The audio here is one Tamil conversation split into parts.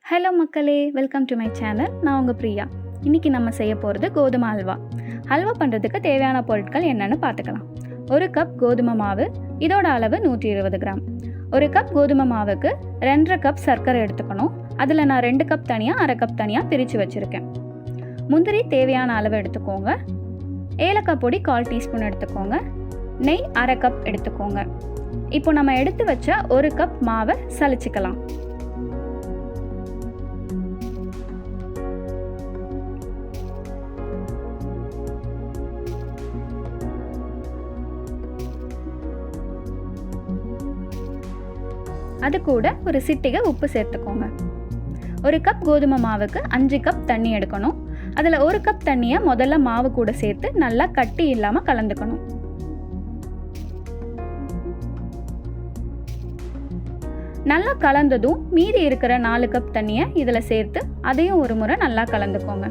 ஹலோ மக்களே, வெல்கம் டு மை சேனல். நான் உங்கள் பிரியா. இன்றைக்கி நம்ம செய்ய போகிறது கோதுமை அல்வா. அல்வா பண்ணுறதுக்கு தேவையான பொருட்கள் என்னென்னு பார்த்துக்கலாம். 1 கப் கோதுமை மாவு, இதோட அளவு 120 கிராம். 1 கப் கோதுமை மாவுக்கு 2.5 கப் சர்க்கரை எடுத்துக்கணும். அதில் நான் 2 கப் தனியாக 1/2 கப் தனியாக பிரித்து வச்சுருக்கேன். முந்திரி தேவையான அளவு எடுத்துக்கோங்க. ஏலக்காய் பொடி 1/4 டீஸ்பூன் எடுத்துக்கோங்க. நெய் 1/2 கப் எடுத்துக்கோங்க. இப்போ நம்ம எடுத்து வச்ச 1 கப் மாவை சலிச்சுக்கலாம். அது கூட ஒரு சிட்டிகை உப்பு சேர்த்துக்கோங்க. 1 கப் கோதுமை மாவுக்கு 5 கப் தண்ணி எடுக்கணும். அதில் 1 கப் தண்ணியை முதல்ல மாவு கூட சேர்த்து நல்லா கட்டி இல்லாமல் கலந்துக்கணும். நல்லா கலந்ததும் மீதி இருக்கிற 4 கப் தண்ணியை இதில் சேர்த்து அதையும் ஒரு முறை நல்லா கலந்துக்கோங்க.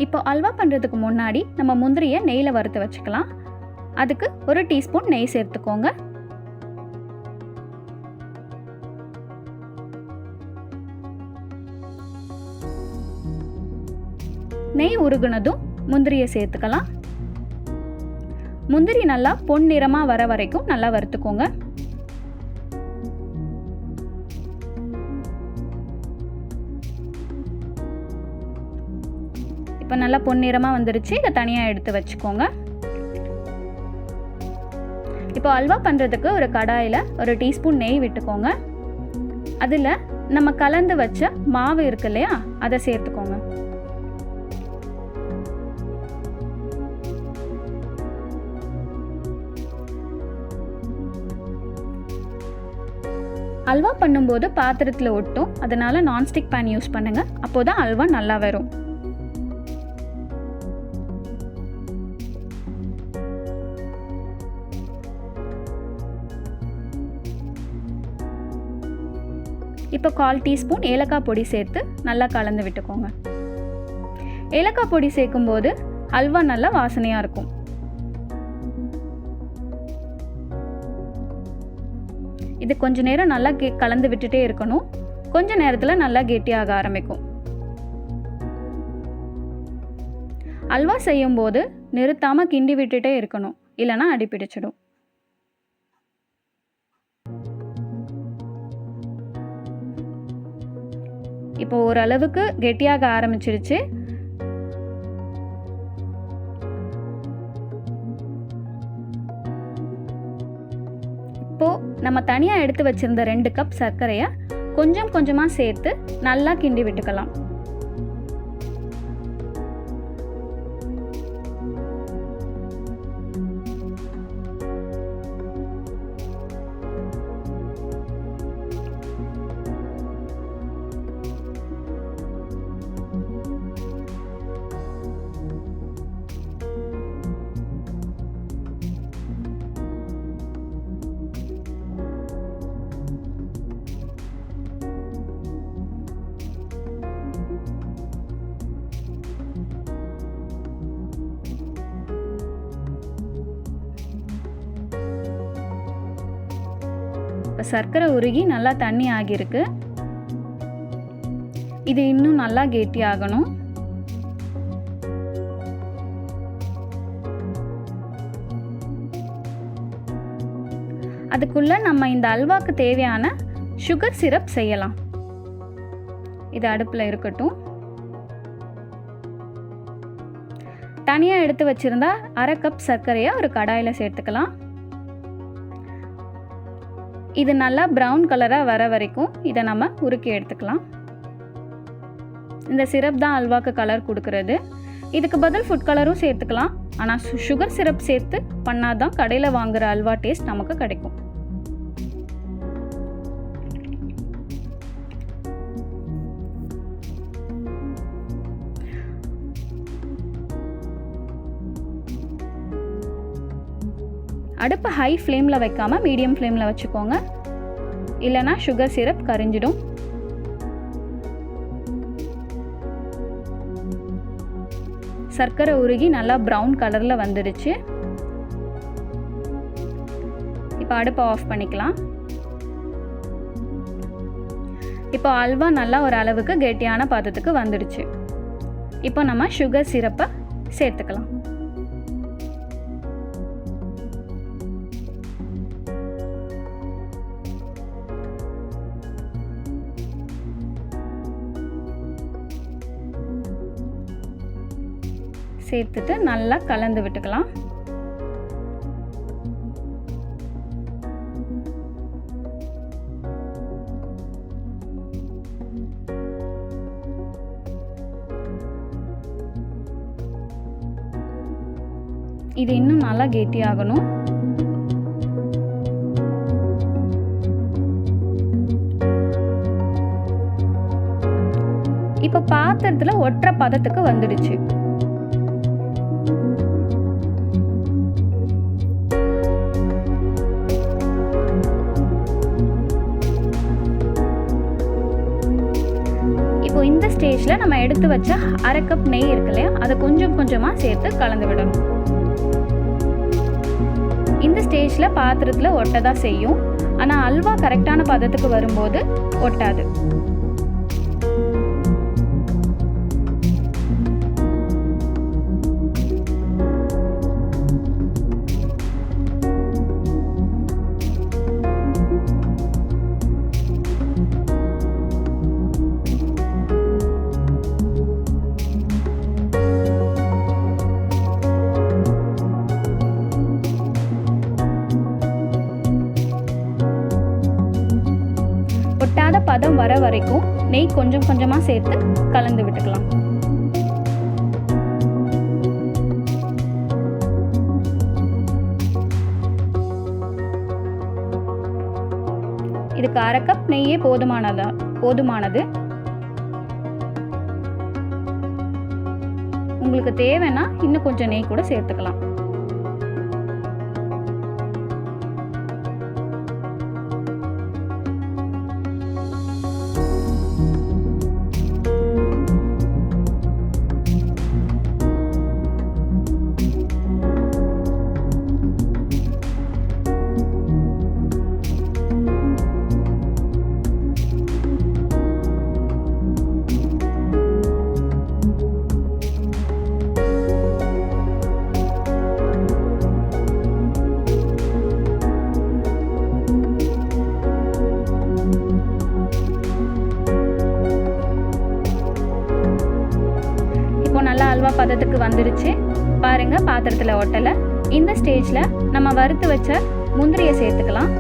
இப்போ அல்வா பண்ணுறதுக்கு முன்னாடி நம்ம முந்திரியை நெய்யில் வறுத்து வச்சுக்கலாம். அதுக்கு 1 டீஸ்பூன் நெய் சேர்த்துக்கோங்க. நெய் உருகுனதும் முந்திரியை சேர்த்துக்கலாம். முந்திரி நல்லா பொன்னிறமாக வர வரைக்கும் நல்லா வறுத்துக்கோங்க. இப்போ நல்லா பொன்னிறமாக வந்துருச்சு. இதை தனியாக எடுத்து வச்சுக்கோங்க. இப்போ அல்வா பண்ணுறதுக்கு ஒரு கடாயில் 1 டீஸ்பூன் நெய் விட்டுக்கோங்க. அதில் நம்ம கலந்து வச்ச மாவு இருக்கு இல்லையா, அதை சேர்த்துக்கோங்க. அல்வா பண்ணும்போது பாத்திரத்தில் ஒட்டும், அதனால நான்ஸ்டிக் பேன் யூஸ் பண்ணுங்க. அப்போதான் அல்வா நல்லா வரும். இப்போ 1/4 டீஸ்பூன் ஏலக்காய் பொடி சேர்த்து நல்லா கலந்து விட்டுக்கோங்க. ஏலக்காய் பொடி சேர்க்கும்போது அல்வா நல்லா வாசனையாக இருக்கும். இது கொஞ்ச நேரம் நல்லா கலந்து விட்டுட்டே இருக்கணும். கொஞ்ச நேரத்தில் நல்லா கெட்டியாக ஆரம்பிக்கும். அல்வா செய்யும்போது நிறுத்தாமல் கிண்டி விட்டுட்டே இருக்கணும், இல்லைன்னா அடிப்பிடிச்சிடும். இப்போ ஓரளவுக்கு கெட்டியாக ஆரம்பிச்சிருச்சு. இப்போ நம்ம தனியாக எடுத்து வச்சிருந்த 2 கப் சர்க்கரையை கொஞ்சம் கொஞ்சமாக சேர்த்து நல்லா கிண்டி விட்டுக்கலாம். இப்போ சர்க்கரை உருகி நல்லா தண்ணி ஆகியிருக்கு. இது இன்னும் நல்லா கெட்டி ஆகணும். அதுக்குள்ள நம்ம இந்த அல்வாக்கு தேவையான சுகர் சிரப் செய்யலாம். இது அடுப்பில் இருக்கட்டும். தனியாக எடுத்து வச்சிருந்தா 1/2 கப் சர்க்கரையை ஒரு கடாயில் சேர்த்துக்கலாம். இது நல்லா ப்ரௌன் கலராக வர வரைக்கும் இதை நம்ம உருக்கி எடுத்துக்கலாம். இந்த சிரப் தான் அல்வாக்கு கலர் கொடுக்கறது. இதுக்கு பதில் ஃபுட் கலரும் சேர்த்துக்கலாம். ஆனால் சுகர் சிரப் சேர்த்து பண்ணாதான் கடையில் வாங்குகிற அல்வா டேஸ்ட் நமக்கு கிடைக்கும். அடுப்பை ஹை ஃப்ளேமில் வைக்காமல் மீடியம் ஃப்ளேமில் வச்சுக்கோங்க, இல்லைனா சுகர் சிரப் கரிஞ்சிடும். சர்க்கரை உருகி நல்லா ப்ரௌன் கலரில் வந்துடுச்சு. இப்போ அடுப்பை ஆஃப் பண்ணிக்கலாம். இப்போ அல்வா நல்லா ஒரு அளவுக்கு கெட்டியான பதத்துக்கு வந்துடுச்சு. இப்போ நம்ம சுகர் சிரப்பை சேர்த்துக்கலாம். சேர்த்துட்டு நல்லா கலந்து விட்டுக்கலாம். இது இன்னும் நல்லா கெட்டியாகணும். இப்போ பாத்திரத்துல ஒற்றை பதத்துக்கு வந்துடுச்சு. இப்போ இந்த ஸ்டேஜில் நம்ம எடுத்து வச்ச 1/2 கப் நெய் இருக்கு இல்லையா, அதை கொஞ்சம் கொஞ்சமாக சேர்த்து கலந்து விடணும். இந்த ஸ்டேஜில் பாத்திரத்தில் ஒட்டதான் செய்யும், ஆனால் அல்வா கரெக்டான பதத்துக்கு வரும்போது ஒட்டாது. ஒட்டாத பதம் வர வரைக்கும் நெய் கொஞ்சம் கொஞ்சமாக சேர்த்து கலந்து விட்டுக்கலாம். இதுக்கு 1/2 கப் நெய்யே போதுமானது. உங்களுக்கு தேவைன்னா இன்னும் கொஞ்சம் நெய் கூட சேர்த்துக்கலாம். நல்லா அல்வா பதத்துக்கு வந்துடுச்சு பாருங்க, பாத்திரத்தில் ஒட்டலை. இந்த ஸ்டேஜில் நம்ம வறுத்து வச்ச முந்திரியை சேர்த்துக்கலாம்.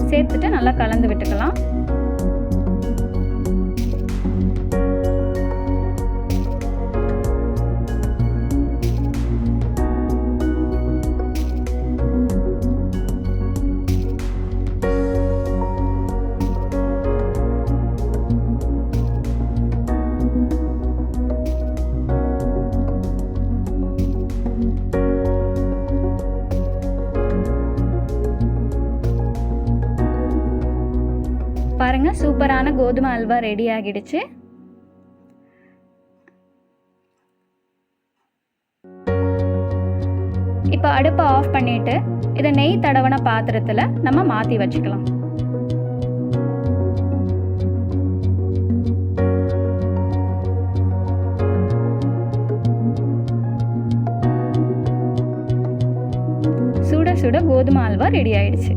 சேர்த்துட்டு நல்லா கலந்து விட்டுக்கலாம். பாருங்க, சூப்பரான கோதுமை அல்வா ரெடி ஆகிடுச்சு. இப்போ அடுப்பை ஆஃப் பண்ணிட்டு இதை நெய் தடவன பாத்திரத்தில் நம்ம மாற்றி வச்சுக்கலாம். சுட சுட கோதுமை அல்வா ரெடி ஆயிடுச்சு.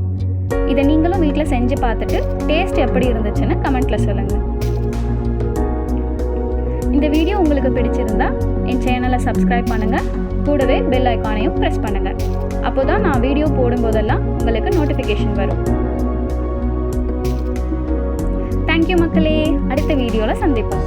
இதை நீங்களும் வீட்டில் செஞ்சு பார்த்துட்டு டேஸ்ட் எப்படி இருந்துச்சுன்னு கமெண்ட்டில் சொல்லுங்கள். இந்த வீடியோ உங்களுக்கு பிடிச்சிருந்தா என் சேனலை சப்ஸ்கிரைப் பண்ணுங்கள், கூடவே பெல் ஐக்கானையும் ப்ரெஸ் பண்ணுங்கள். அப்போ தான் நான் வீடியோ போடும்போதெல்லாம் உங்களுக்கு நோட்டிஃபிகேஷன் வரும். தேங்க்யூ மக்களே, அடுத்த வீடியோவில் சந்திப்போம்.